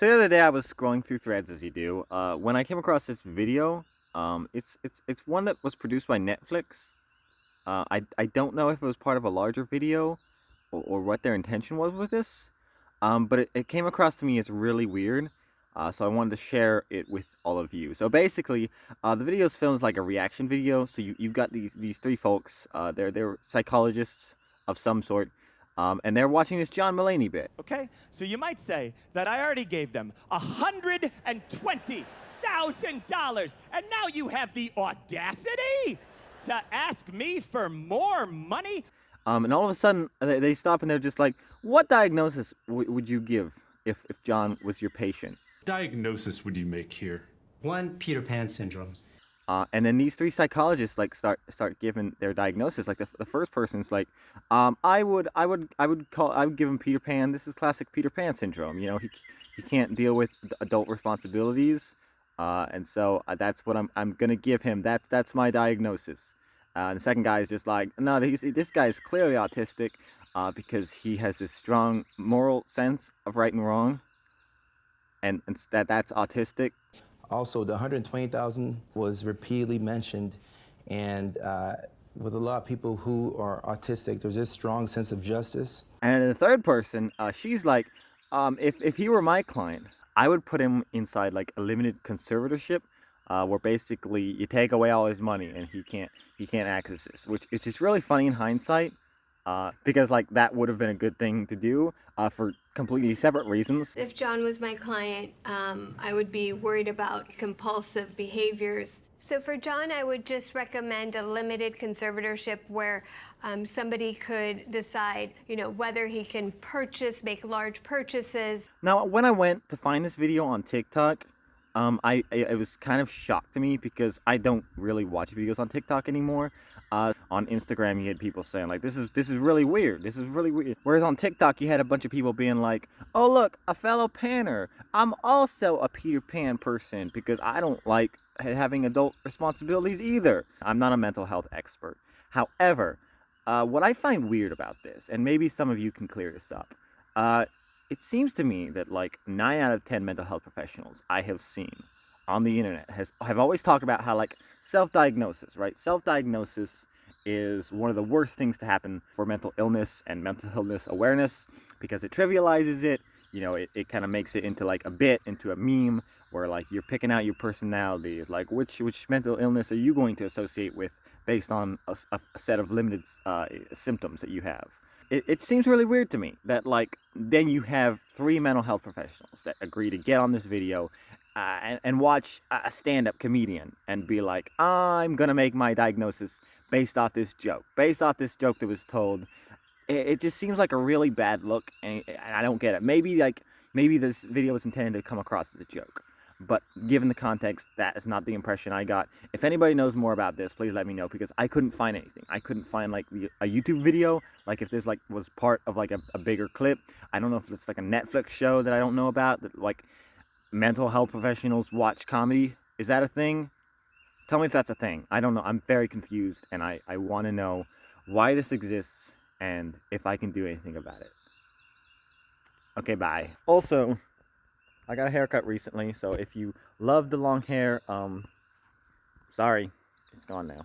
So the other day I was scrolling through threads as you do, when I came across this video. It's one that was produced by Netflix. I don't know if it was part of a larger video or what their intention was with this. But it came across to me as really weird. So I wanted to share it with all of you. So basically, the video is filmed like a reaction video. So you've got these three folks. They're psychologists of some sort. And they're watching this John Mulaney bit. Okay? So you might say that I already gave them $120,000, and now you have the audacity to ask me for more money? And all of a sudden, they stop and they're just like, what diagnosis would you give if John was your patient? Diagnosis would you make here? One, Peter Pan syndrome. And then these three psychologists like start giving their diagnosis. Like the first person's like, I would give him Peter Pan. This is classic Peter Pan syndrome. You know, he can't deal with adult responsibilities, and so that's what I'm gonna give him. That's my diagnosis. And the second guy is just like, no, this guy is clearly autistic, because he has this strong moral sense of right and wrong, and that's autistic. Also, the 120,000 was repeatedly mentioned, and with a lot of people who are autistic, there's this strong sense of justice. And then the third person, she's like, if he were my client, I would put him inside like a limited conservatorship, where basically you take away all his money and he can't access this, which is just really funny in hindsight, because like that would have been a good thing to do, for completely separate reasons. If John was my client, I would be worried about compulsive behaviors. So for John, I would just recommend a limited conservatorship where somebody could decide, whether he can make large purchases. Now, when I went to find this video on TikTok, it was kind of shocked to me because I don't really watch videos on TikTok anymore. On Instagram, you had people saying like, this is really weird. This is really weird. Whereas on TikTok, you had a bunch of people being like, oh look, a fellow Panner. I'm also a Peter Pan person because I don't like having adult responsibilities either. I'm not a mental health expert. However, what I find weird about this, and maybe some of you can clear this up, it seems to me that like 9 out of 10 mental health professionals I have seen on the internet have always talked about how like self-diagnosis, right? Self-diagnosis is one of the worst things to happen for mental illness and mental illness awareness because it trivializes it. It kind of makes it into like a bit, into a meme where like you're picking out your personality, like which mental illness are you going to associate with based on a set of limited symptoms that you have. It seems really weird to me that like then you have 3 mental health professionals that agree to get on this video, and watch a stand-up comedian and be like, I'm gonna make my diagnosis based off this joke that was told. It just seems like a really bad look, and I don't get it. Maybe this video was intended to come across as a joke, but given the context, that is not the impression I got. If anybody knows more about this, please let me know, because I couldn't find anything. I couldn't find like a YouTube video, like if this like was part of like a bigger clip. I don't know if it's like a Netflix show that I don't know about, that like mental health professionals watch comedy. Is that a thing? Tell me if that's a thing. I don't know. I'm very confused, and I want to know why this exists and if I can do anything about it. Okay, bye. Also, I got a haircut recently, so if you love the long hair, sorry, it's gone now.